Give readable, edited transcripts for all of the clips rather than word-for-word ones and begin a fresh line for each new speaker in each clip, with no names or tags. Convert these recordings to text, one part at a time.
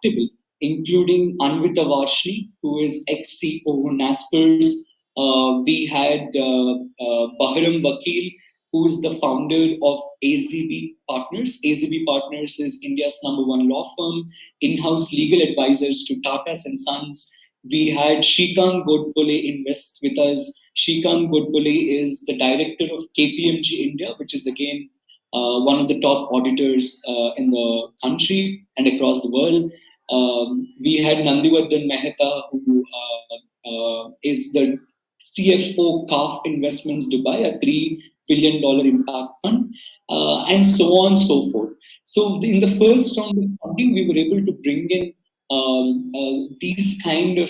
Captable, including Anvita Varshni, who is ex-CEO Naspers. We had Bahram Vakil, who is the founder of AZB Partners. AZB Partners is India's number one law firm, in-house legal advisors to Tata and Sons. We had Shrikant Godbole invest with us. Shrikant Godbole is the director of KPMG India, which is again one of the top auditors in the country and across the world. We had Nandivardhan Mehta, who is the CFO CAF Investments Dubai, a $3 billion impact fund, and so on and so forth. So in the first round of funding, we were able to bring in these kind of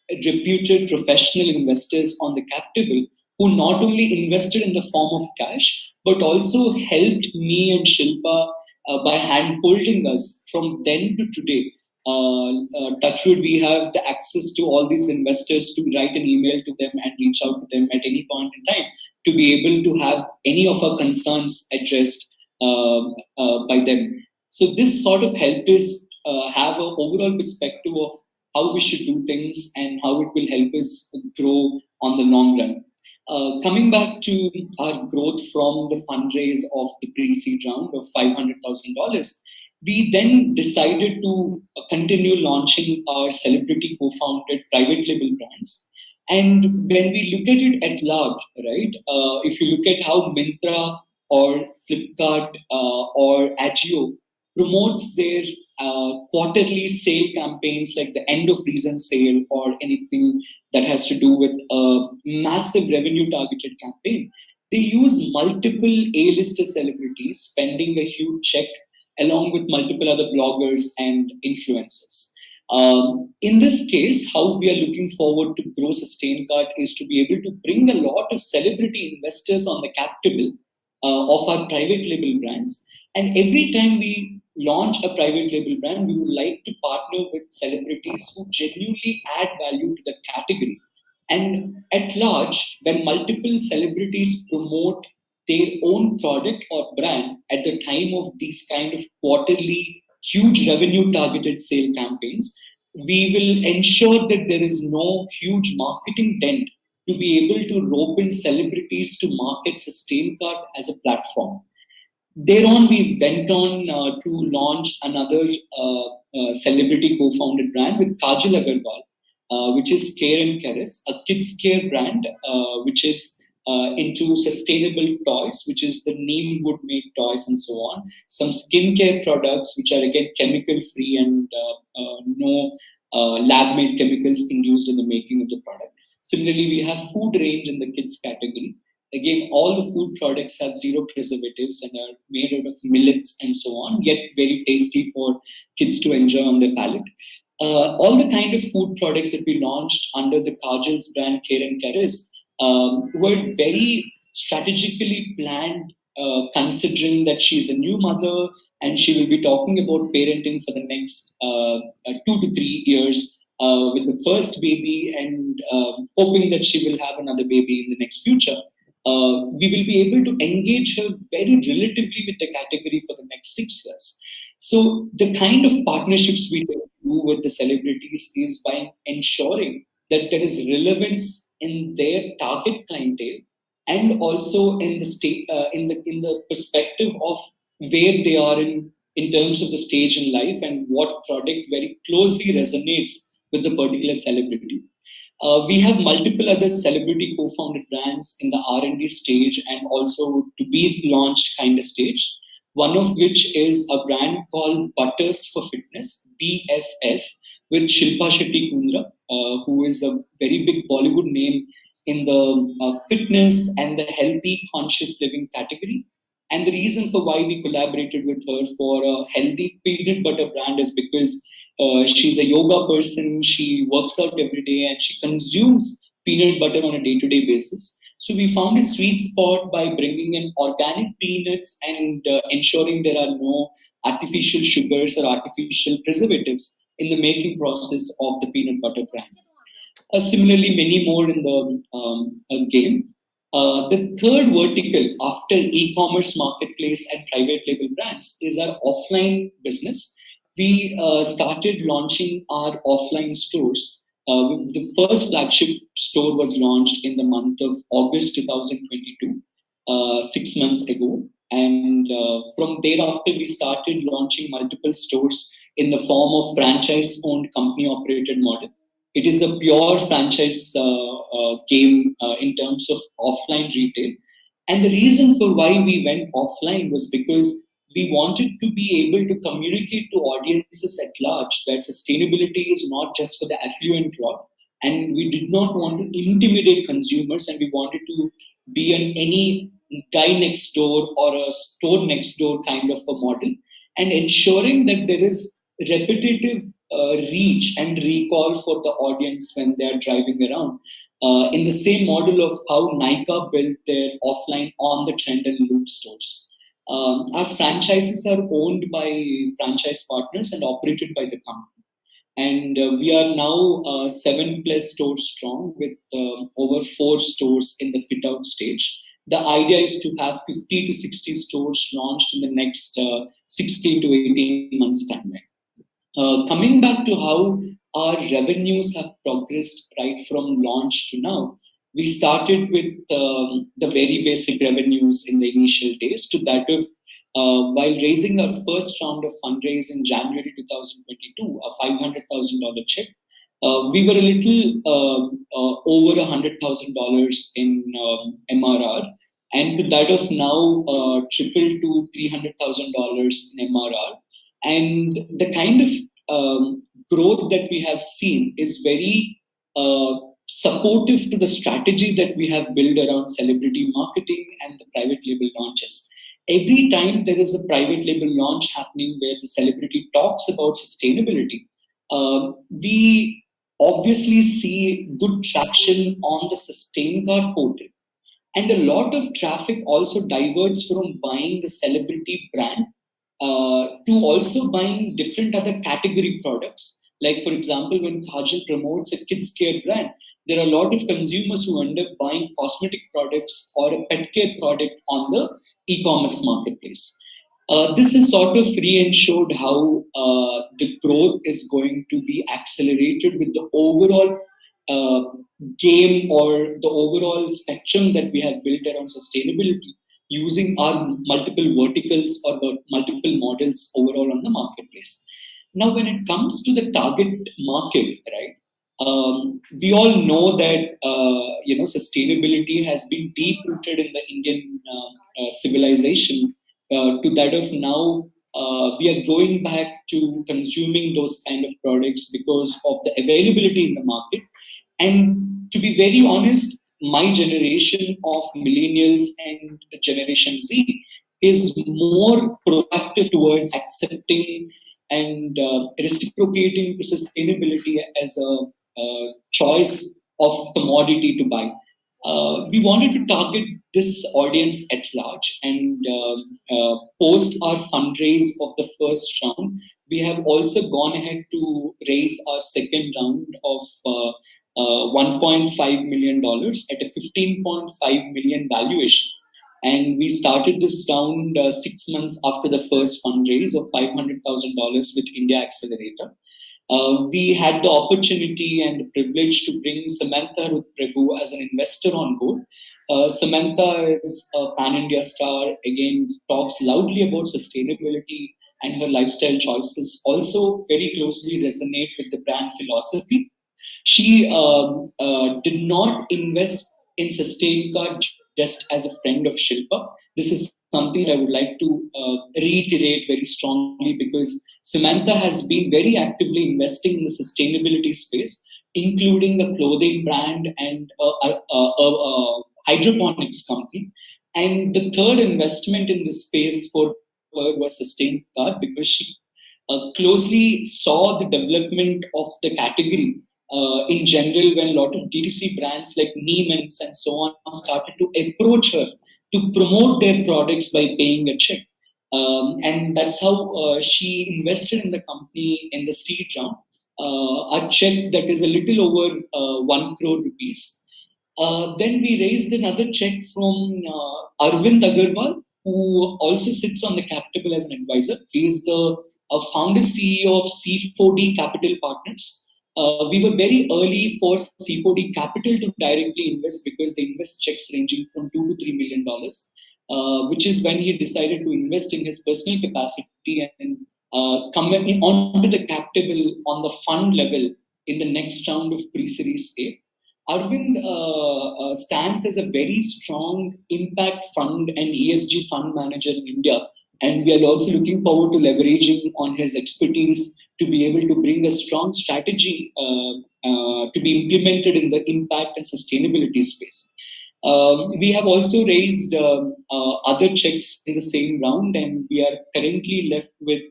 reputed professional investors on the cap table who not only invested in the form of cash, but also helped me and Shilpa by hand holding us from then to today. Touchwood, we have the access to all these investors to write an email to them and reach out to them at any point in time to be able to have any of our concerns addressed by them. So this sort of helped us have an overall perspective of how we should do things and how it will help us grow on the long run. Coming back to our growth from the fundraise of the pre-seed round of $500,000, we then decided to continue launching our celebrity co-founded private label brands. And when we look at it at large, right, if you look at how Myntra or Flipkart or Agio promotes their quarterly sale campaigns like the end of reason sale or anything that has to do with a massive revenue targeted campaign, they use multiple A-lister celebrities spending a huge check along with multiple other bloggers and influencers. In this case, how we are looking forward to grow SustainCart is to be able to bring a lot of celebrity investors on the cap table of our private label brands. And every time we launch a private label brand, we would like to partner with celebrities who genuinely add value to that category. And at large, when multiple celebrities promote their own product or brand at the time of these kind of quarterly huge revenue targeted sale campaigns, we will ensure that there is no huge marketing dent to be able to rope in celebrities to market SustainCart as a platform. Thereon, we went on to launch another celebrity co-founded brand with Kajal Agarwal, which is Care and Keres, a kids care brand, which is into sustainable toys, which is the neem wood made toys and so on. Some skincare products, which are again chemical free and no lab made chemicals induced in the making of the product. Similarly, we have food range in the kids category. Again, all the food products have zero preservatives and are made out of millets and so on, yet very tasty for kids to enjoy on their palate. All the kind of food products that we launched under the Kajal's brand Care and Keres were very strategically planned, considering that she's a new mother and she will be talking about parenting for the next 2 to 3 years with the first baby and hoping that she will have another baby in the next future. We will be able to engage her very relatively with the category for the next 6 years. So the kind of partnerships we do with the celebrities is by ensuring that there is relevance in their target clientele and also in the state in the perspective of where they are in terms of the stage in life and what product very closely resonates with the particular celebrity. We have multiple other celebrity co-founded brands in the R&D stage and also to be launched kind of stage. One of which is a brand called Butters for Fitness, BFF, with Shilpa Shetty Kundra, who is a very big Bollywood name in the fitness and the healthy conscious living category. And the reason for why we collaborated with her for a healthy peanut butter brand is because she's a yoga person, she works out every day, and she consumes peanut butter on a day-to-day basis. So we found a sweet spot by bringing in organic peanuts and ensuring there are no artificial sugars or artificial preservatives in the making process of the peanut butter brand. Similarly, many more in the game. The third vertical after e-commerce marketplace and private label brands is our offline business. we started launching our offline stores. The first flagship store was launched in the month of August 2022, 6 months ago. And from thereafter, we started launching multiple stores in the form of franchise owned company operated model. It is a pure franchise game in terms of offline retail. And the reason for why we went offline was because we wanted to be able to communicate to audiences at large that sustainability is not just for the affluent crowd. And we did not want to intimidate consumers, and we wanted to be an any guy next door or a store next door kind of a model, and ensuring that there is repetitive reach and recall for the audience when they are driving around. In the same model of how Nykaa built their offline on the trend and loop stores. Our franchises are owned by franchise partners and operated by the company. And we are now 7+ stores strong with over 4 stores in the fit out stage. The idea is to have 50 to 60 stores launched in the next 16 to 18 months timeline. Coming back to how our revenues have progressed right from launch to now, we started with the very basic revenues in the initial days to that of while raising our first round of fundraise in January 2022, a $500,000 check. We were a little over $100,000 in MRR, and to that of now tripled to $300,000 in MRR. And the kind of growth that we have seen is very supportive to the strategy that we have built around celebrity marketing and the private label launches. Every time there is a private label launch happening where the celebrity talks about sustainability, we obviously see good traction on the Sustain Card portal. And a lot of traffic also diverts from buying the celebrity brand to also buying different other category products. Like, for example, when Kajal promotes a kids care brand, there are a lot of consumers who end up buying cosmetic products or a pet care product on the e-commerce marketplace. This has sort of re-ensured how the growth is going to be accelerated with the overall game or the overall spectrum that we have built around sustainability using our multiple verticals or multiple models overall on the marketplace. Now, when it comes to the target market, right, we all know that sustainability has been deep rooted in the Indian civilization. To that of now, we are going back to consuming those kind of products because of the availability in the market. And to be very honest, my generation of millennials and Generation Z is more proactive towards accepting and reciprocating to sustainability as a choice of commodity to buy. We wanted to target this audience at large, and post our fundraise of the first round, we have also gone ahead to raise our second round of $1.5 million at a $15.5 million valuation. And we started this round 6 months after the first fundraise of $500,000 with India Accelerator. We had the opportunity and the privilege to bring Samantha Ruth Prabhu as an investor on board. Samantha is a pan-India star, again, talks loudly about sustainability, and her lifestyle choices also very closely resonate with the brand philosophy. She did not invest in Sustain Card just as a friend of Shilpa. This is something I would like to reiterate very strongly because Samantha has been very actively investing in the sustainability space, including a clothing brand and a hydroponics company. And the third investment in this space for her was Sustain Card because she closely saw the development of the category in general when a lot of D2C brands like Neiman's and so on started to approach her to promote their products by paying a check. And that's how she invested in the company in the seed round, a check that is a little over 1 crore rupees. Then we raised another check from Arvind Agarwal, who also sits on the cap table as an advisor. He is the a founder CEO of C4D Capital Partners. We were very early for C4D Capital to directly invest because they invest checks ranging from $2 to $3 million, which is when he decided to invest in his personal capacity and come onto the capital on the fund level in the next round of pre-series A. Arvind stands as a very strong impact fund and ESG fund manager in India, and we are also looking forward to leveraging on his expertise to be able to bring a strong strategy to be implemented in the impact and sustainability space. We have also raised other checks in the same round, and we are currently left with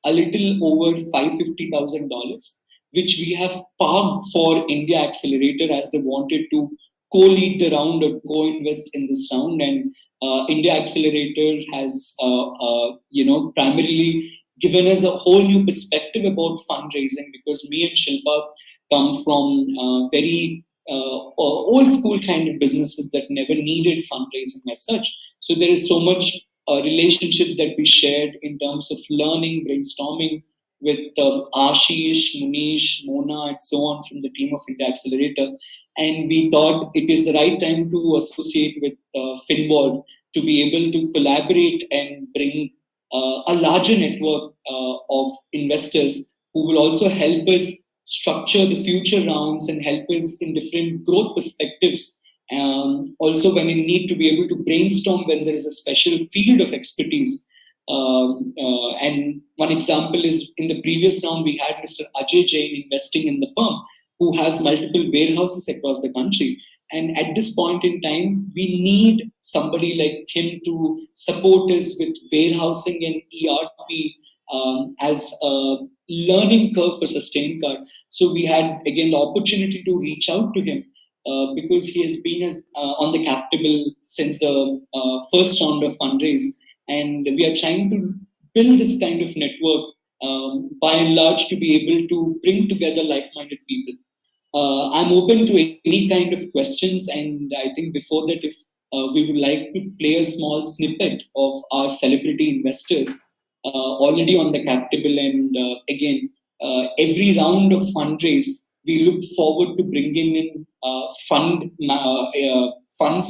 a little over $550,000, which we have parked for India Accelerator as they wanted to co-lead the round or co-invest in this round. And India Accelerator has, primarily given us a whole new perspective about fundraising because me and Shilpa come from very old school kind of businesses that never needed fundraising as such. So there is so much relationship that we shared in terms of learning, brainstorming with Ashish, Munish, Mona, and so on from the team of India Accelerator. And we thought it is the right time to associate with Finvolve to be able to collaborate and bring a larger network of investors who will also help us structure the future rounds and help us in different growth perspectives. Also, when we need to be able to brainstorm when there is a special field of expertise. And one example is in the previous round, we had Mr. Ajay Jain investing in the firm who has multiple warehouses across the country. And at this point in time, we need somebody like him to support us with warehousing and ERP as a learning curve for Sustain Card. So we had again the opportunity to reach out to him because he has been on the capital since the first round of fundraise, and we are trying to build this kind of network by and large to be able to bring together like-minded people. I'm open to any kind of questions, and I think before that, if we would like to play a small snippet of our celebrity investors already on the cap table, and again, every round of fundraise, we look forward to bringing in funds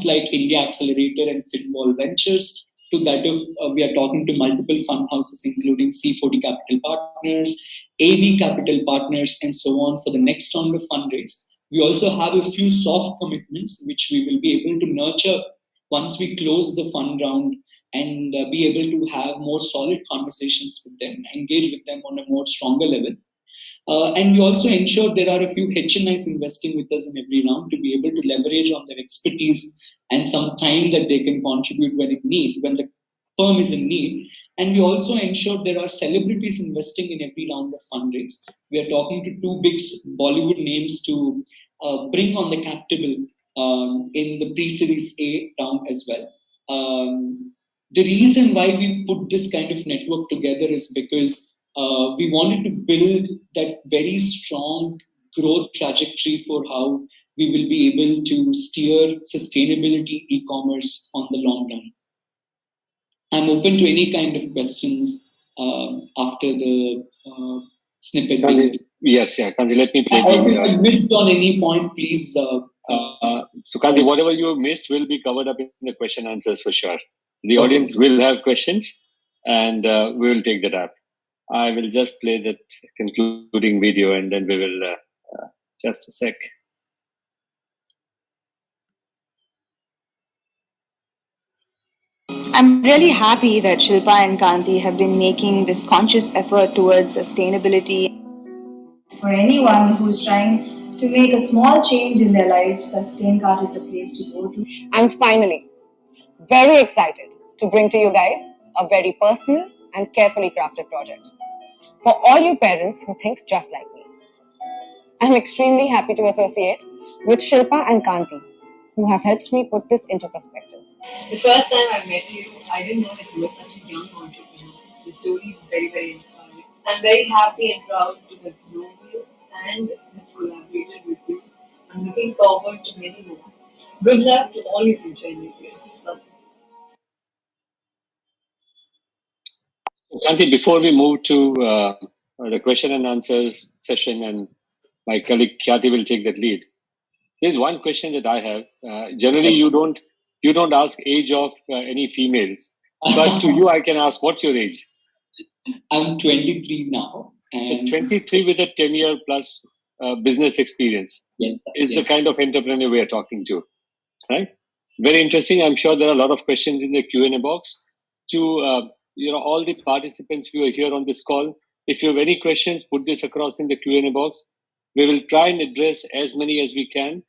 like India Accelerator and Finvolve Ventures. To that, of we are talking to multiple fund houses, including C4D Capital Partners, AV Capital Partners, and so on for the next round of fundraise. We also have a few soft commitments which we will be able to nurture once we close the fund round and be able to have more solid conversations with them, engage with them on a more stronger level. And we also ensure there are a few HNIs investing with us in every round to be able to leverage on their expertise and some time that they can contribute when the firm is in need. And we also ensure there are celebrities investing in every round of fundraise. We are talking to two big Bollywood names to bring on the cap table in the pre-series A round as well. The reason why we put this kind of network together is because we wanted to build that very strong growth trajectory for how we will be able to steer sustainability e-commerce on the long run. I'm open to any kind of questions after the snippet.
Kanzi, yes, yeah, Kanzi, let me play.
Also, if I missed on any point, please.
So, Kanzi, whatever you missed will be covered up in the question answers for sure. The audience will have questions, and we will take that up. I will just play that concluding video, and then we will just a sec.
I'm really happy that Shilpa and Kanti have been making this conscious effort towards sustainability. For anyone who's trying to make a small change in their life, Sustain Card is the place to go to.
I'm finally very excited to bring to you guys a very personal and carefully crafted project for all you parents who think just like me. I'm extremely happy to associate with Shilpa and Kanti, who have helped me put this into perspective.
The first time I met you, I didn't know that you were such a young entrepreneur. Your story is very, very inspiring. I'm very happy and proud to have known you and have collaborated with you. I'm looking forward to many more. Good luck to all your future endeavors.
Kanti, before we move to the question and answers session, and my colleague Khyati will take that lead. There's one question that I have. Generally, you don't ask age of any females, but to you, I can ask, what's your age?
I'm 23 now. And
23 with a 10-year plus business experience
yes,
is
yes.
the kind of entrepreneur we are talking to, right? Very interesting. I'm sure there are a lot of questions in the Q&A box. To all the participants who are here on this call, if you have any questions, put this across in the Q&A box. We will try and address as many as we can.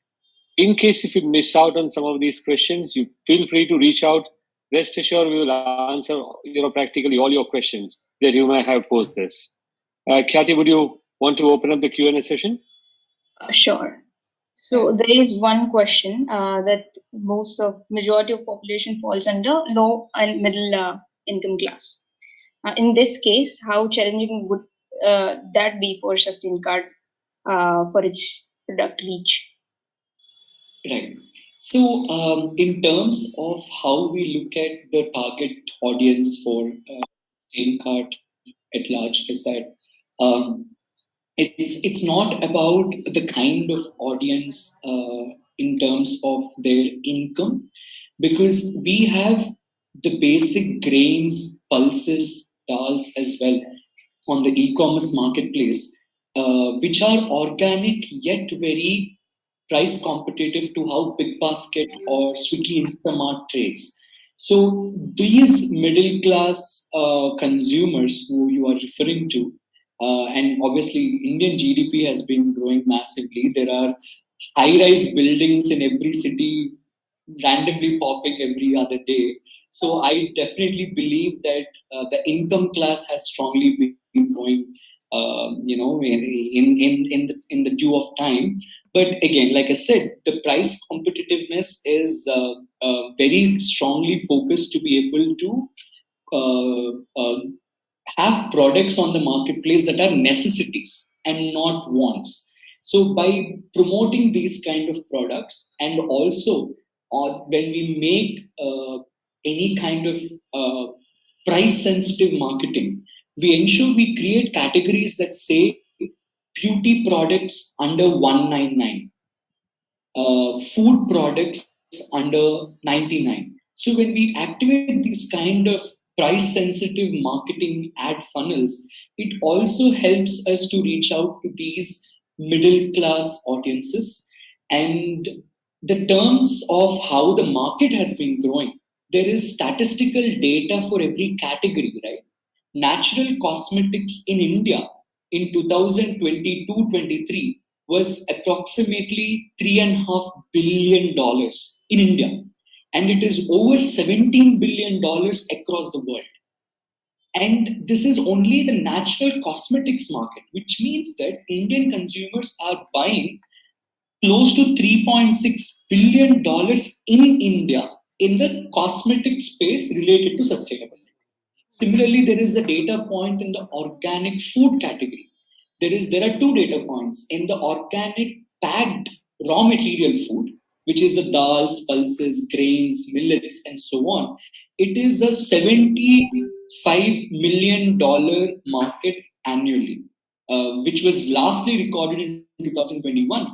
In case if you miss out on some of these questions, you feel free to reach out. Rest assured, we will answer practically all your questions that you may have posed this. Khyati, would you want to open up the Q&A session?
Sure. So there is one question that majority of population falls under low and middle income class. In this case, how challenging would that be for Sustain Card for its product reach?
Right. So, in terms of how we look at the target audience for Sustain Card at large, is that it's not about the kind of audience in terms of their income, because we have the basic grains, pulses, dals as well on the e-commerce marketplace, which are organic yet very price competitive to how Big Basket or Swiggy Instamart trades. So these middle class consumers who you are referring to, and obviously Indian GDP has been growing massively. There are high-rise buildings in every city randomly popping every other day. So I definitely believe that the income class has strongly been growing, in the due of time. But again, like I said, the price competitiveness is very strongly focused to be able to have products on the marketplace that are necessities and not wants. So by promoting these kind of products, and also when we make any kind of price sensitive marketing, we ensure we create categories that say beauty products under 199, food products under 99. So when we activate these kind of price sensitive marketing ad funnels, it also helps us to reach out to these middle class audiences. And the terms of how the market has been growing, there is statistical data for every category, right? Natural cosmetics in India in 2022-23 was approximately $3.5 billion in India, and it is over $17 billion across the world. And this is only the natural cosmetics market, which means that Indian consumers are buying close to $3.6 billion in India in the cosmetic space related to sustainability. Similarly, there is a data point in the organic food category. There are two data points in the organic packed raw material food, which is the dals, pulses, grains, millets, and so on. It is a $75 million market annually, which was lastly recorded in 2021.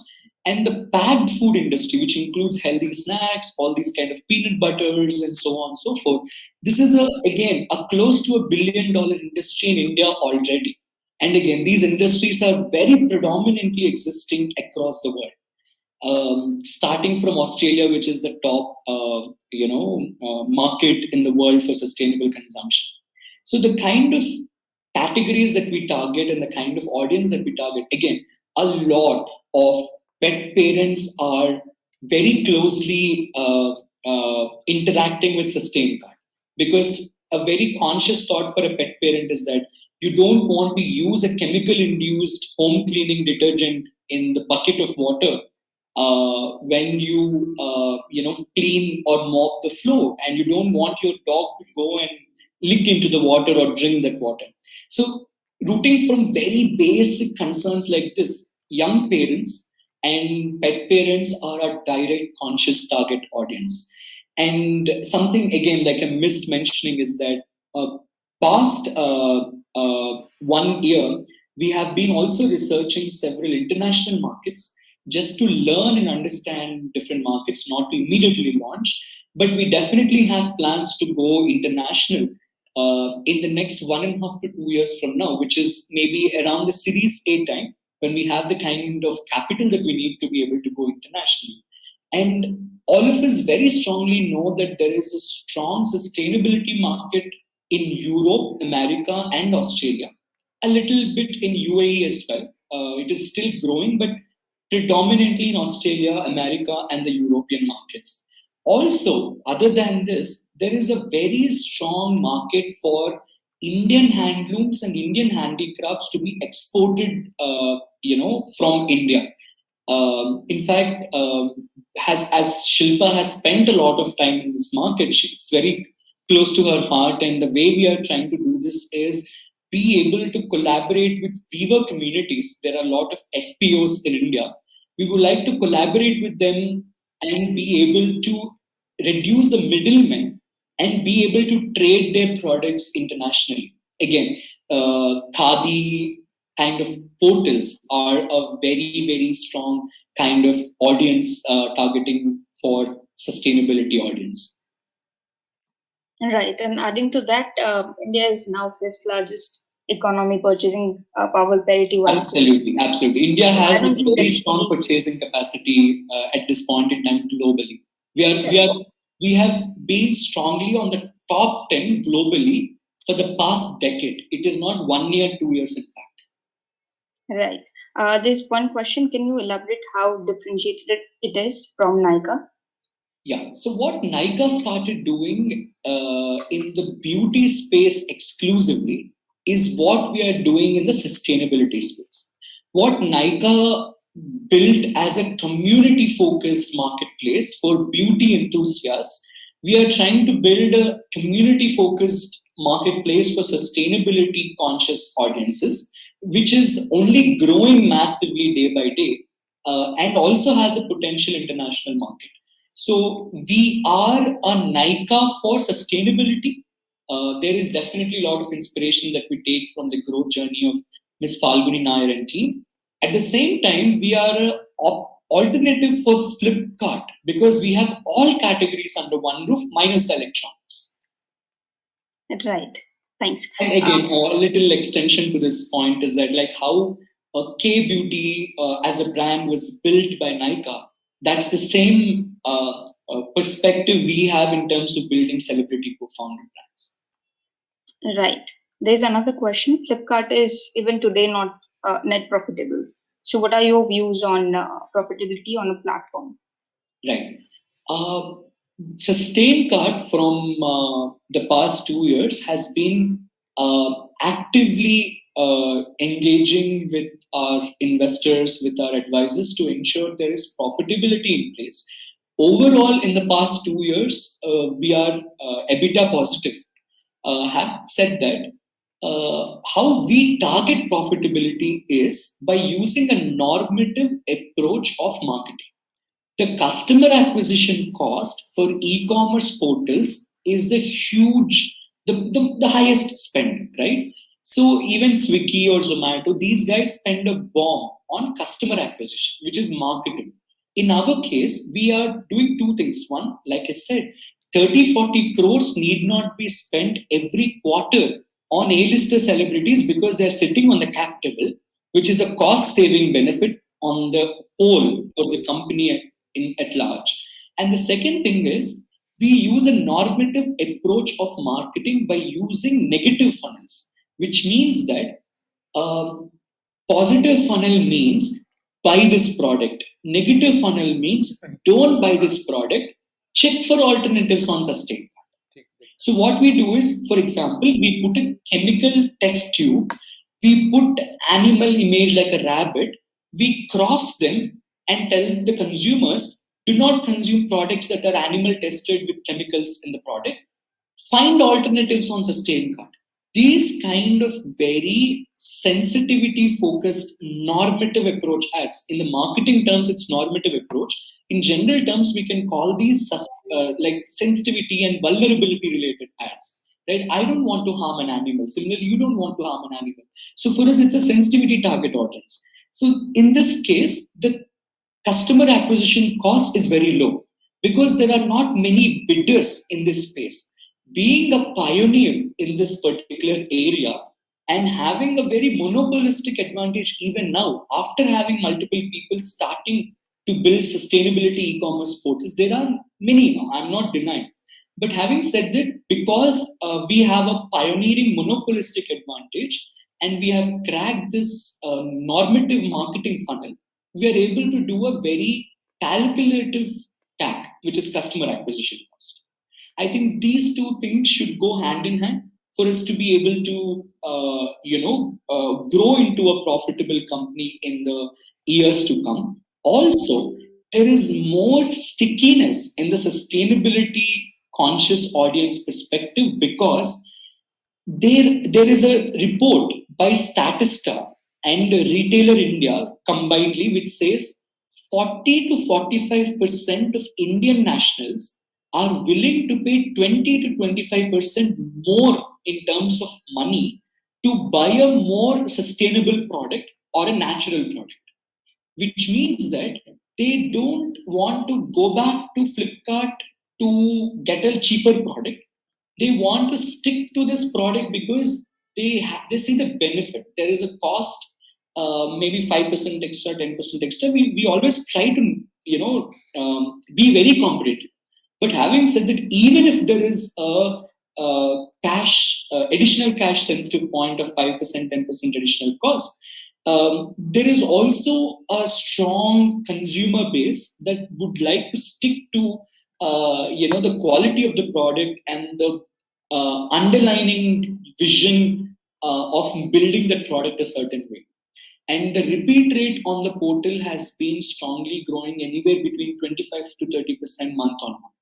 And the packed food industry, which includes healthy snacks, all these kind of peanut butters, and so on and so forth, this is again a close to $1 billion industry in India already. And again, these industries are very predominantly existing across the world. Starting from Australia, which is the top, market in the world for sustainable consumption. So the kind of categories that we target and the kind of audience that we target, again, a lot of pet parents are very closely interacting with Sustain Card, because a very conscious thought for a pet parent is that you don't want to use a chemical induced home cleaning detergent in the bucket of water when you clean or mop the floor, and you don't want your dog to go and lick into the water or drink that water. So rooting from very basic concerns like this, young parents and pet parents are a direct conscious target audience. And something again like I missed mentioning is that past 1 year, we have been also researching several international markets just to learn and understand different markets, not to immediately launch. But we definitely have plans to go international in the next 1.5 to 2 years from now, which is maybe around the Series A time, when we have the kind of capital that we need to be able to go international. And all of us very strongly know that there is a strong sustainability market in Europe, America, and Australia, a little bit in UAE as well. It is still growing, but predominantly in Australia, America, and the European markets. Also, other than this, there is a very strong market for Indian handlooms and Indian handicrafts to be exported, from India. In fact, as Shilpa has spent a lot of time in this market, it's very close to her heart. And the way we are trying to do this is be able to collaborate with weaver communities. There are a lot of FPOs in India. We would like to collaborate with them and be able to reduce the middlemen and be able to trade their products internationally. Again, khadi kind of portals are a very, very strong kind of audience targeting for sustainability audience.
Right, and adding to that, India is now fifth largest economy purchasing power parity-wise.
Absolutely, absolutely. India has a very strong purchasing capacity at this point in time globally. We have been strongly on the top 10 globally for the past decade. It is not 1 year, 2 years, in fact.
Right. There's one question. Can you elaborate how differentiated it is from Nykaa?
Yeah. So what Nykaa started doing in the beauty space exclusively is what we are doing in the sustainability space. What Nykaa built as a community-focused marketplace for beauty enthusiasts, we are trying to build a community-focused marketplace for sustainability-conscious audiences, which is only growing massively day by day, and also has a potential international market. So we are a Nykaa for sustainability. There is definitely a lot of inspiration that we take from the growth journey of Ms. Falguni Nair and team. At the same time, we are an alternative for Flipkart because we have all categories under one roof minus the electronics.
Right. Thanks.
And again, a little extension to this point is that like how K Beauty as a brand was built by Nykaa, that's the same perspective we have in terms of building celebrity co-founded brands.
Right. There's another question. Flipkart is even today not net profitable. So what are your views on profitability on a platform?
Right. Sustained from the past 2 years has been actively engaging with our investors, with our advisors to ensure there is profitability in place. Overall, in the past 2 years, we are EBITDA positive. Have said that, how we target profitability is by using a normative approach of marketing. The customer acquisition cost for e-commerce portals is the highest spend, right? So even Swiggy or Zomato, these guys spend a bomb on customer acquisition, which is marketing. In our case, we are doing two things. One, like I said, 30-40 crores need not be spent every quarter on A-lister celebrities because they're sitting on the cap table, which is a cost-saving benefit on the whole for the company at large. And the second thing is we use a normative approach of marketing by using negative funnels, which means that positive funnel means buy this product. Negative funnel means don't buy this product. Check for alternatives on Sustain. So what we do is, for example, we put a chemical test tube, we put animal image like a rabbit, we cross them and tell the consumers, do not consume products that are animal tested with chemicals in the product. Find alternatives on Sustain Card. These kind of very sensitivity focused normative approach ads. In the marketing terms, it's normative approach. In general terms, we can call these like sensitivity and vulnerability related ads. right? I don't want to harm an animal. Similarly, you don't want to harm an animal. So for us, it's a sensitivity target audience. So in this case, the customer acquisition cost is very low because there are not many bidders in this space. Being a pioneer in this particular area and having a very monopolistic advantage even now, after having multiple people starting to build sustainability e-commerce portals, there are many now, I'm not denying. But having said that, because we have a pioneering monopolistic advantage and we have cracked this normative marketing funnel, we are able to do a very calculative CAC, which is customer acquisition cost. I think these two things should go hand in hand for us to be able to, grow into a profitable company in the years to come. Also, there is more stickiness in the sustainability conscious audience perspective because there is a report by Statista and Retailer India combinedly, which says 40 to 45% of Indian nationals are willing to pay 20 to 25% more in terms of money to buy a more sustainable product or a natural product, which means that they don't want to go back to Flipkart to get a cheaper product. They want to stick to this product because they see the benefit. There is a cost, maybe 5% extra, 10% extra. We always try to be very competitive. But having said that, even if there is a additional cash sensitive point of 5%, 10% additional cost, there is also a strong consumer base that would like to stick to the quality of the product and the underlining vision of building the product a certain way. And the repeat rate on the portal has been strongly growing anywhere between 25 to 30% month on month.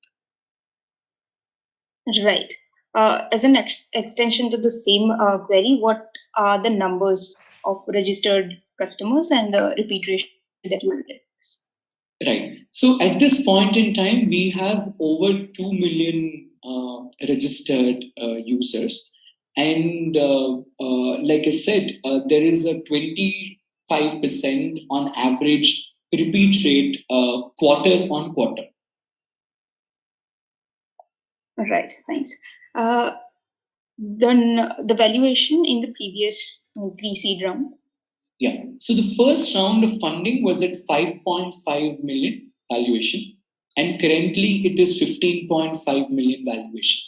Right. As an extension to the same query, what are the numbers of registered customers and the repeat ratio that you will get?
Right. So at this point in time, we have over 2 million registered users. And like I said, there is a 25% on average repeat rate quarter on quarter.
Right, thanks. Then the valuation in the previous pre-seed round.
Yeah. So the first round of funding was at 5.5 million valuation, and currently it is 15.5 million valuation.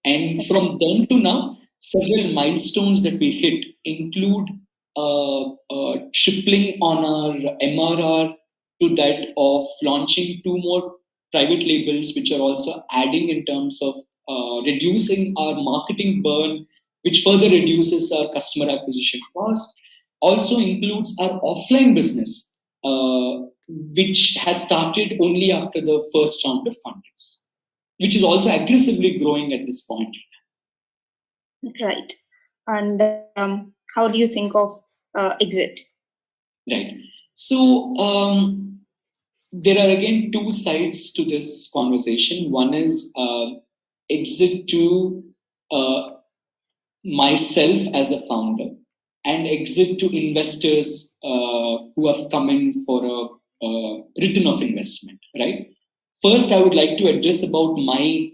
And from then to now, several milestones that we hit include tripling on our MRR to that of launching 2 more private labels, which are also adding in terms of reducing our marketing burn, which further reduces our customer acquisition cost. Also includes our offline business, which has started only after the first round of fundings, which is also aggressively growing at this point.
Right. And how do you think of exit?
Right. So there are again 2 sides to this conversation. One is exit to myself as a founder, and exit to investors who have come in for a return of investment, right? First, I would like to address about my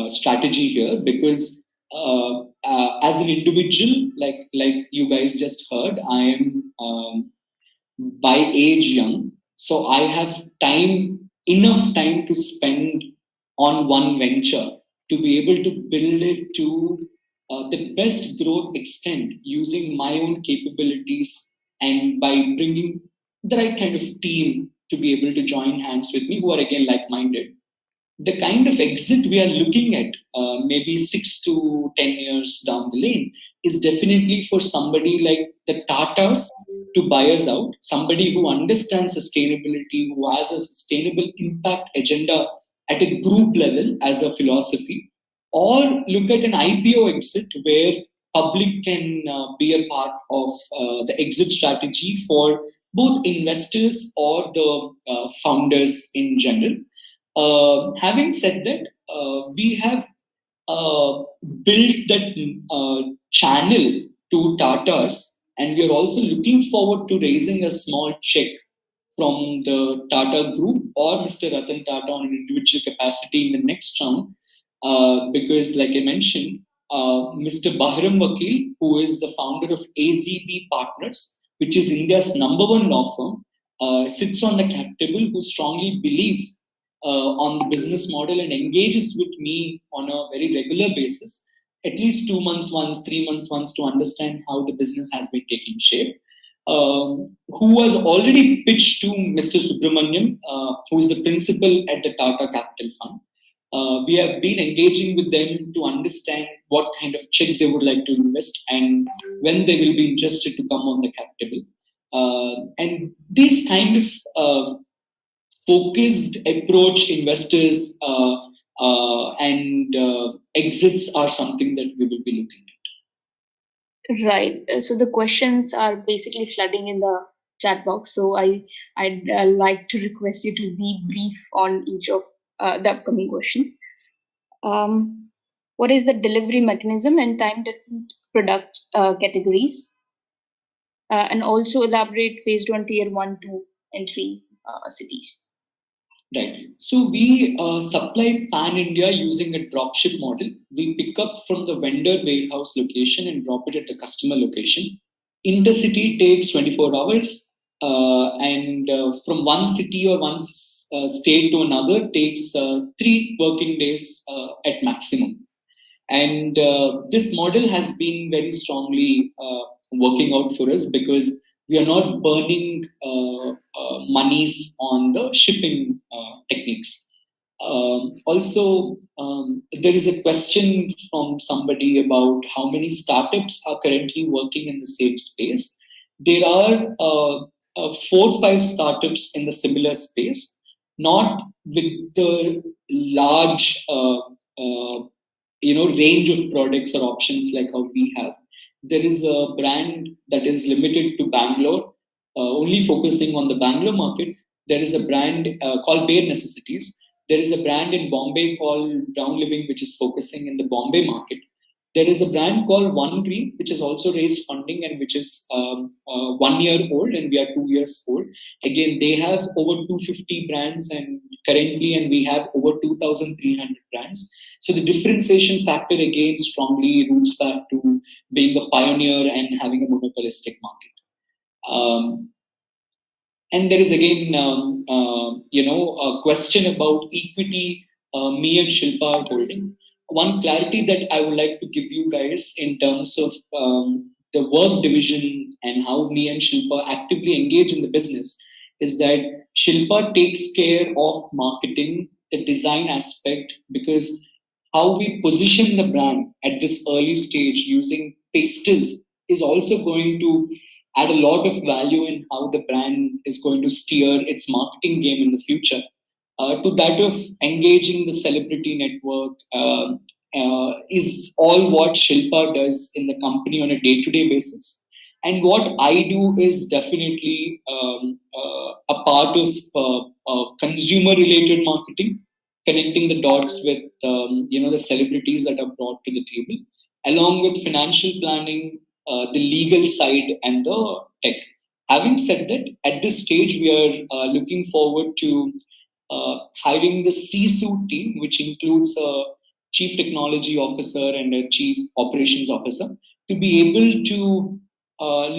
strategy here, because as an individual, like you guys just heard, I am by age young, so I have enough time to spend on one venture to be able to build it to the best growth extent using my own capabilities, and by bringing the right kind of team to be able to join hands with me who are again like-minded. The kind of exit we are looking at, maybe 6 to 10 years down the lane, is definitely for somebody like the Tatas to buy us out, somebody who understands sustainability, who has a sustainable impact agenda at a group level as a philosophy, or look at an IPO exit where public can be a part of the exit strategy for both investors or the founders in general. Having said that, we have built that channel to Tatas, and we are also looking forward to raising a small check from the Tata Group or Mr. Ratan Tata on an individual capacity in the next round, because, like I mentioned, Mr. Bahram Vakil, who is the founder of AZB Partners, which is India's #1 law firm, sits on the cap table, who strongly believes on the business model and engages with me on a very regular basis, at least 2 months once, 3 months once, to understand how the business has been taking shape. Who was already pitched to Mr. Subramaniam, who is the principal at the Tata Capital Fund. We have been engaging with them to understand what kind of check they would like to invest and when they will be interested to come on the cap table. And these kind of focused approach investors and exits are something that we will be looking at.
Right. So the questions are basically flooding in the chat box. So I'd like to request you to be brief on each of the upcoming questions. What is the delivery mechanism and time different product categories? And also elaborate based on tier 1, 2, and 3 cities.
Right. So we supply pan India using a dropship model. We pick up from the vendor warehouse location and drop it at the customer location. Intercity takes 24 hours, and from one city or one state to another takes 3 working days at maximum. And this model has been very strongly working out for us because we are not burning monies on the shipping techniques. Also, there is a question from somebody about how many startups are currently working in the same space. There are 4 or 5 startups in the similar space, not with the large range of products or options like how we have. There is a brand that is limited to Bangalore, only focusing on the Bangalore market. There is a brand called Bare Necessities. There is a brand in Bombay called Brown Living, which is focusing in the Bombay market. There is a brand called One Green, which has also raised funding and which is 1 year old, and we are 2 years old. Again, they have over 250 brands and currently, and we have over 2,300 brands. So the differentiation factor again strongly roots back to being a pioneer and having a monopolistic market. And there is again, a question about equity me and Shilpa are holding. One clarity that I would like to give you guys in terms of the work division and how me and Shilpa actively engage in the business is that Shilpa takes care of marketing, the design aspect, because how we position the brand at this early stage using pastels is also going to add a lot of value in how the brand is going to steer its marketing game in the future. To that of engaging the celebrity network is all what Shilpa does in the company on a day-to-day basis. And what I do is definitely a part of consumer-related marketing, connecting the dots with the celebrities that are brought to the table, along with financial planning, the legal side, and the tech. Having said that, at this stage, we are looking forward to hiring the C-suite team, which includes a chief technology officer and a chief operations officer, to be able to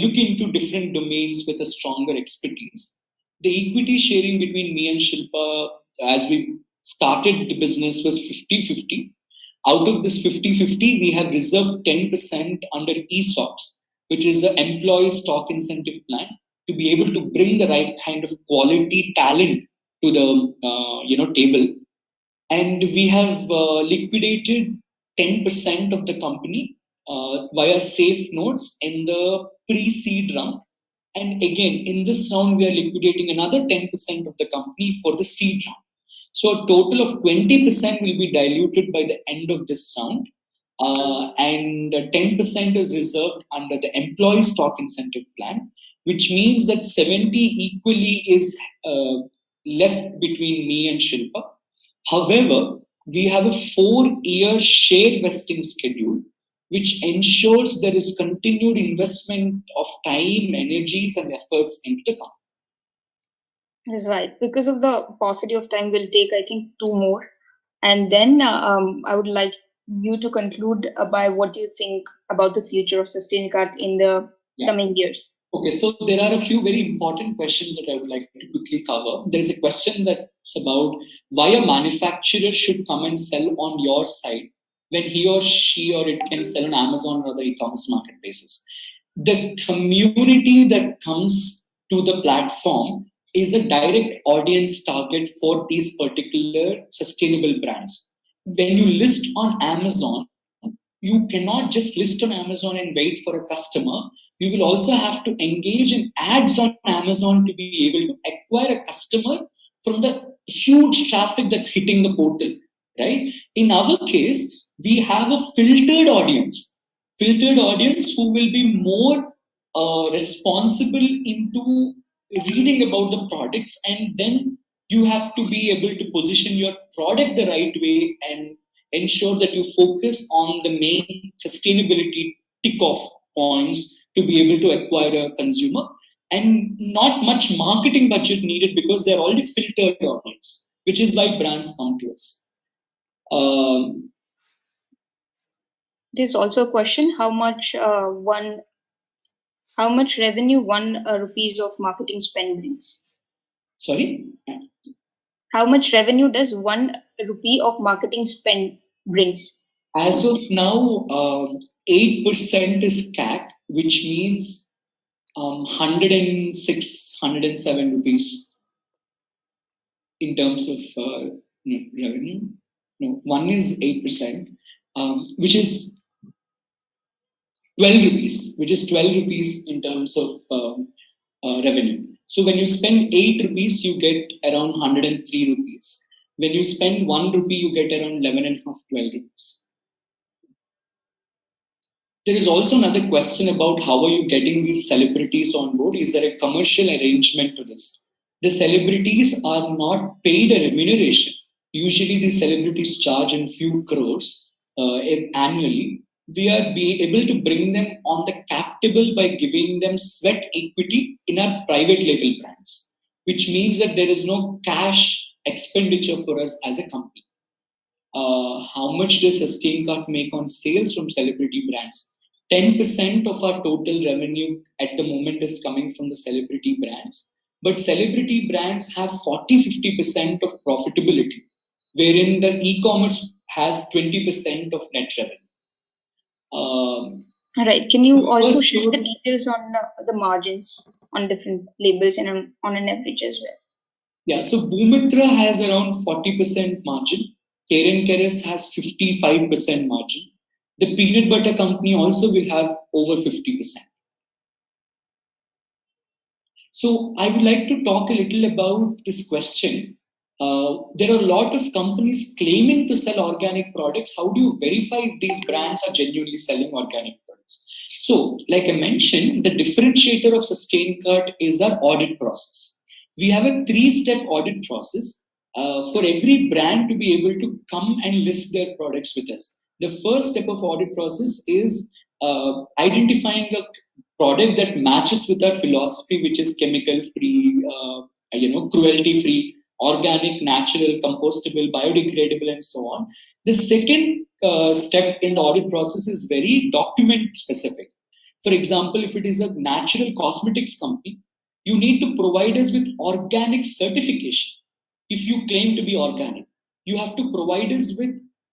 look into different domains with a stronger expertise. The equity sharing between me and Shilpa, as we started the business, was 50-50. Out of this 50-50, we have reserved 10% under ESOPs, which is an employee stock incentive plan, to be able to bring the right kind of quality talent to the table. And we have liquidated 10% of the company via safe notes in the pre-seed round. And again, in this round, we are liquidating another 10% of the company for the seed round. So a total of 20% will be diluted by the end of this round. And 10% is reserved under the employee stock incentive plan, which means that 70 equally is left between me and Shilpa. However, we have a 4-year share vesting schedule, which ensures there is continued investment of time, energies, and efforts into the company.
That's right. Because of the paucity of time, we'll take, I think, two more. And then I would like you to conclude by what do you think about the future of SustainCart in the coming years.
Okay, so there are a few very important questions that I would like to quickly cover. There is a question that's about why a manufacturer should come and sell on your site when he or she or it can sell on Amazon or other e-commerce marketplaces. The community that comes to the platform is a direct audience target for these particular sustainable brands. When you list on Amazon, you cannot just list on Amazon and wait for a customer. You will also have to engage in ads on Amazon to be able to acquire a customer from the huge traffic that's hitting the portal, right? In our case, we have a filtered audience who will be more responsible into reading about the products, and then you have to be able to position your product the right way and ensure that you focus on the main sustainability tick off points to be able to acquire a consumer, and not much marketing budget needed because they're already filtered audience, which is why brands come to us.
There's also a question: how much revenue 1 rupees of marketing spend brings?
Sorry.
How much revenue does 1 rupee of marketing spend brings?
As of now, 8% is CAC, which means 106, 107 rupees in terms of revenue. No, one is 8%, which is 12 rupees, which is 12 rupees in terms of revenue. So when you spend 8 rupees, you get around 103 rupees. When you spend 1 rupee, you get around 11 and a half, 12 rupees. There is also another question about how are you getting these celebrities on board? Is there a commercial arrangement to this? The celebrities are not paid a remuneration. Usually, the celebrities charge in few crores annually. We are able to bring them on the cap table by giving them sweat equity in our private label brands, which means that there is no cash expenditure for us as a company. How much does SustainCart make on sales from celebrity brands? 10% of our total revenue at the moment is coming from the celebrity brands. But celebrity brands have 40-50% of profitability, wherein the e-commerce has 20% of net revenue.
All right. Can you also share the details on the margins on different labels and on an average as well?
Yeah, so Boomitra has around 40% margin. Karen Keres has 55% margin. The peanut butter company also will have over 50%. So I would like to talk a little about this question. There are a lot of companies claiming to sell organic products. How do you verify if these brands are genuinely selling organic products? So, like I mentioned, the differentiator of SustainCart is our audit process. We have a 3-step audit process for every brand to be able to come and list their products with us. The first step of audit process is identifying a product that matches with our philosophy, which is chemical free, cruelty free, organic, natural, compostable, biodegradable, and so on. The second step in the audit process is very document specific. For example, if it is a natural cosmetics company, you need to provide us with organic certification. If you claim to be organic, you have to provide us with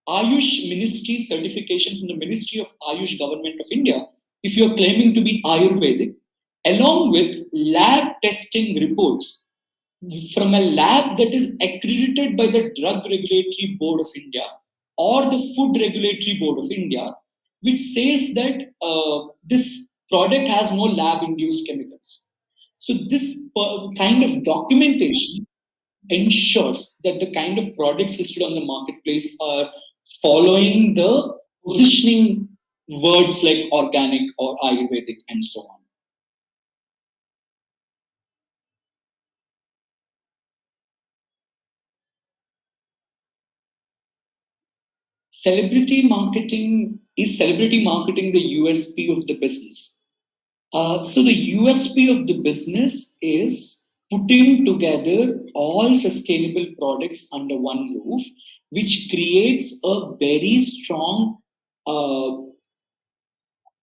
Ayush Ministry certification from the Ministry of Ayush Government of India if you're claiming to be Ayurvedic, along with lab testing reports from a lab that is accredited by the Drug Regulatory Board of India or the Food Regulatory Board of India, which says that this product has no lab-induced chemicals. So this kind of documentation ensures that the kind of products listed on the marketplace are following the positioning words like organic or Ayurvedic and so on. celebrity marketing the USP of the business? So the USP of the business is putting together all sustainable products under one roof, which creates a very strong uh,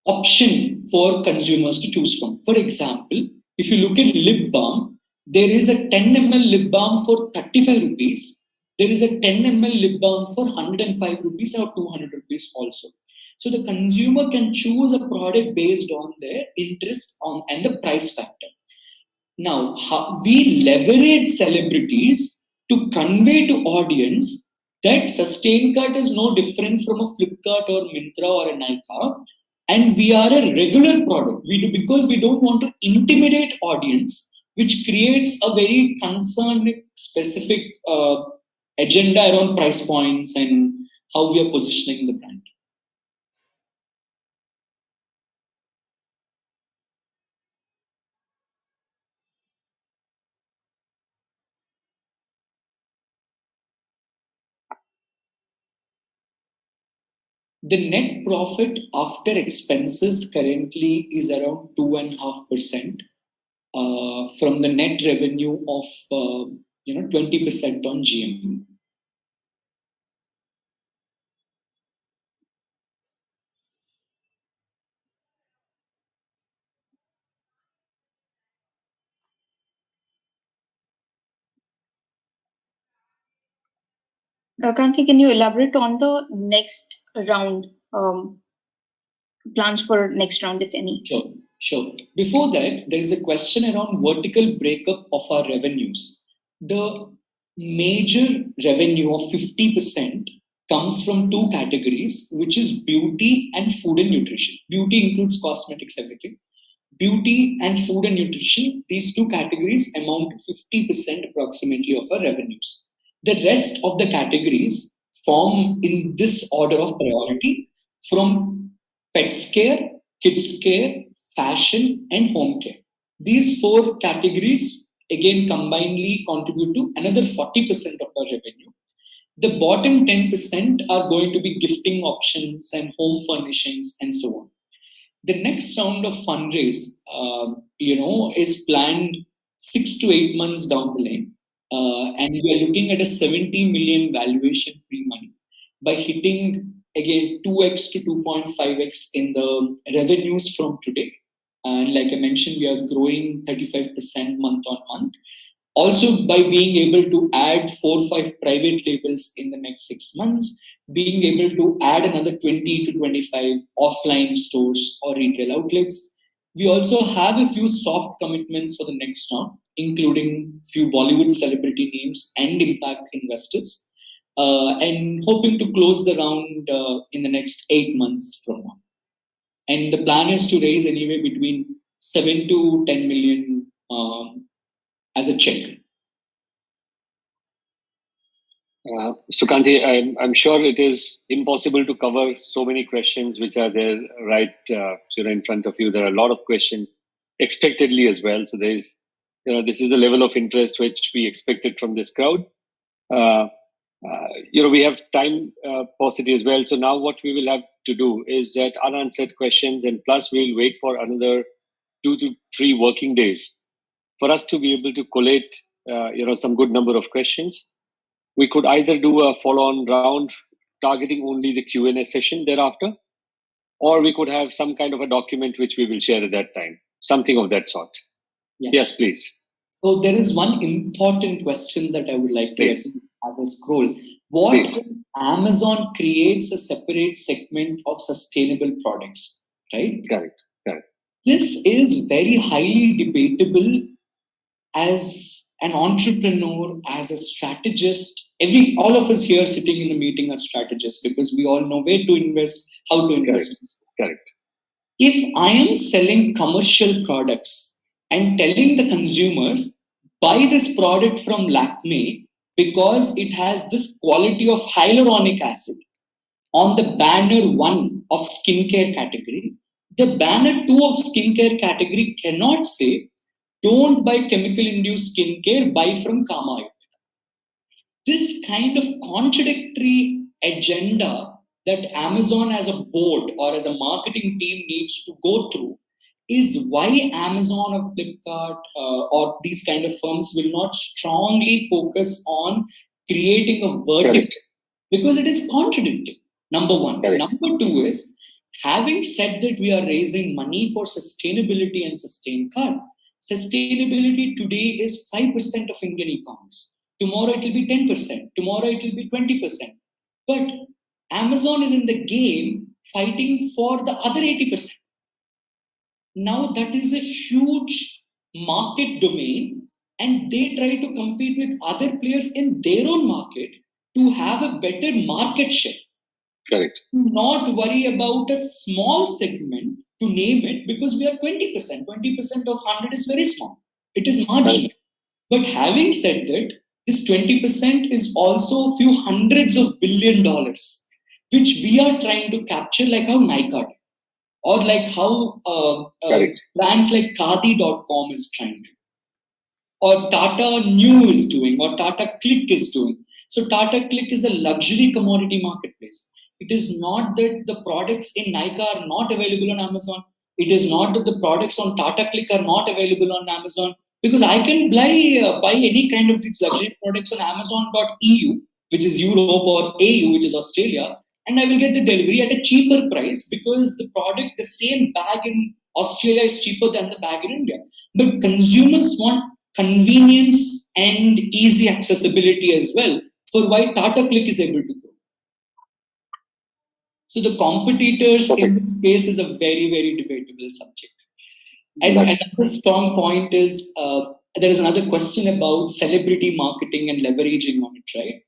option for consumers to choose from. For example, if you look at lip balm, there is a 10 ml lip balm for 35 rupees. There is a 10 ml lip balm for 105 rupees or 200 rupees also. So the consumer can choose a product based on their interest on and the price factor. Now, we leverage celebrities to convey to audience that SustainCart is no different from a Flipkart or Myntra or a Nykaa, and we are a regular product. We do because we don't want to intimidate audience, which creates a very concerned specific agenda around price points and how we are positioning the brand. The net profit after expenses currently is around 2.5% from the net revenue of 20% on GMV.
Kanti, can you elaborate on the next round, plans for next round, if any?
Sure. Before that, there is a question around vertical breakup of our revenues. The major revenue of 50% comes from two categories, which is beauty and food and nutrition. Beauty includes cosmetics, everything. Beauty and food and nutrition, these two categories amount to 50% approximately of our revenues. The rest of the categories form in this order of priority from pets care, kids care, fashion, and home care. These four categories again combinedly contribute to another 40% of our revenue. The bottom 10% are going to be gifting options and home furnishings and so on. The next round of fundraise, is planned 6 to 8 months down the line, and we are looking at a 70 million valuation pre-money by hitting again 2x to 2.5x in the revenues from today. And like I mentioned, we are growing 35% month on month. Also, by being able to add 4 or 5 private labels in the next 6 months, being able to add another 20 to 25 offline stores or retail outlets. We also have a few soft commitments for the next round, including few Bollywood celebrity names and impact investors, and hoping to close the round in the next 8 months from now. And the plan is to raise anywhere between 7 to 10 million as a check.
Sukanti, I'm sure it is impossible to cover so many questions which are there right in front of you. There are a lot of questions expectedly as well. So there is, this is the level of interest which we expected from this crowd. We have time paucity as well. So now what we will have to do is that unanswered questions, and plus we'll wait for another 2 to 3 working days for us to be able to collate, some good number of questions. We could either do a follow-on round targeting only the Q&A session thereafter, or we could have some kind of a document which we will share at that time, something of that sort. Yeah. Yes, please.
So there is one important question that I would like to ask as I scroll. What if Amazon creates a separate segment of sustainable products, right?
Correct.
This is very highly debatable as an entrepreneur, as a strategist. All of us here sitting in the meeting are strategists because we all know where to invest, how to invest.
Correct.
If I am selling commercial products and telling the consumers, buy this product from Lakme because it has this quality of hyaluronic acid on the banner 1 of skincare category, the banner 2 of skincare category cannot say, don't buy chemical-induced skincare, buy from Kama Ayurveda. This kind of contradictory agenda that Amazon as a board or as a marketing team needs to go through is why Amazon or Flipkart or these kind of firms will not strongly focus on creating a vertical.
Correct.
Because it is contradicting. Number one.
Correct.
Number two is, having said that we are raising money for sustainability and sustain card, sustainability today is 5% of Indian e-commerce. Tomorrow it will be 10%. Tomorrow it will be 20%. But Amazon is in the game fighting for the other 80%. Now that is a huge market domain, and they try to compete with other players in their own market to have a better market share.
Correct.
Not worry about a small segment, to name it, because we are 20%. 20% of 100 is very small. It is marginal. But having said that, this 20% is also a few hundreds of $billion, which we are trying to capture, like how Nykaa did, or like how
Correct.
brands like Khadi.com is trying to, or Tata New is doing, or Tata Click is doing. So Tata Click is a luxury commodity marketplace. It is not that the products in Nykaa are not available on Amazon. It is not that the products on Tata Click are not available on Amazon, because I can buy any kind of these luxury products on Amazon.eu, which is Europe, or AU, which is Australia, and I will get the delivery at a cheaper price, because the product, the same bag in Australia is cheaper than the bag in India. But consumers want convenience and easy accessibility as well, for why Tata Click is able to grow. So the competitors in this space is a very, very debatable subject. And another strong point is, there is another question about celebrity marketing and leveraging on it, right?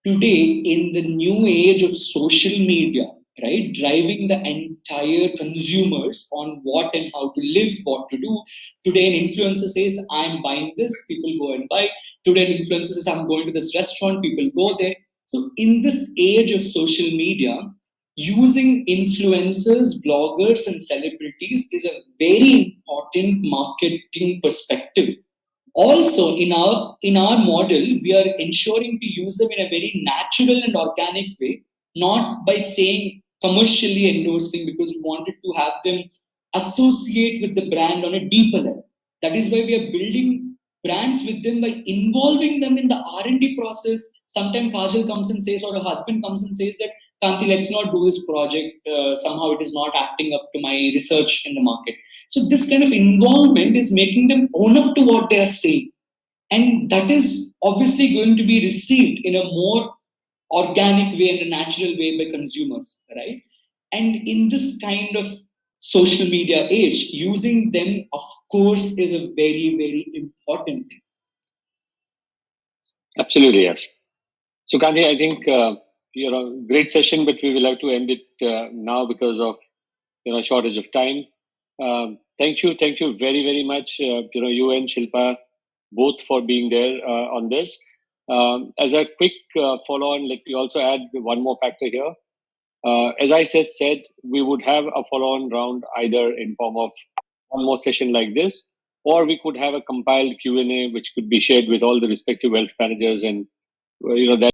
Today, in the new age of social media, right, driving the entire consumers on what and how to live, what to do. Today, an influencer says, I'm buying this, people go and buy. Today, an influencer says, I'm going to this restaurant, people go there. So, in this age of social media, using influencers, bloggers, and celebrities is a very important marketing perspective. Also, in our model, we are ensuring to use them in a very natural and organic way, not by saying commercially endorsing, because we wanted to have them associate with the brand on a deeper level. That is why we are building brands with them by involving them in the R&D process. Sometimes Kajal comes and says, or her husband comes and says that, Kanti, let's not do this project. Somehow it is not acting up to my research in the market. So this kind of involvement is making them own up to what they are saying. And that is obviously going to be received in a more organic way and a natural way by consumers, right? And in this kind of social media age, using them, of course, is a very, very important thing.
Absolutely, yes. So, Kanti, I think great session, but we will have to end it now because of shortage of time. Thank you very, very much. You and Shilpa both for being there on this. As a quick follow-on, let me also add one more factor here. As I said, we would have a follow-on round either in form of one more session like this, or we could have a compiled Q&A which could be shared with all the respective wealth managers, and that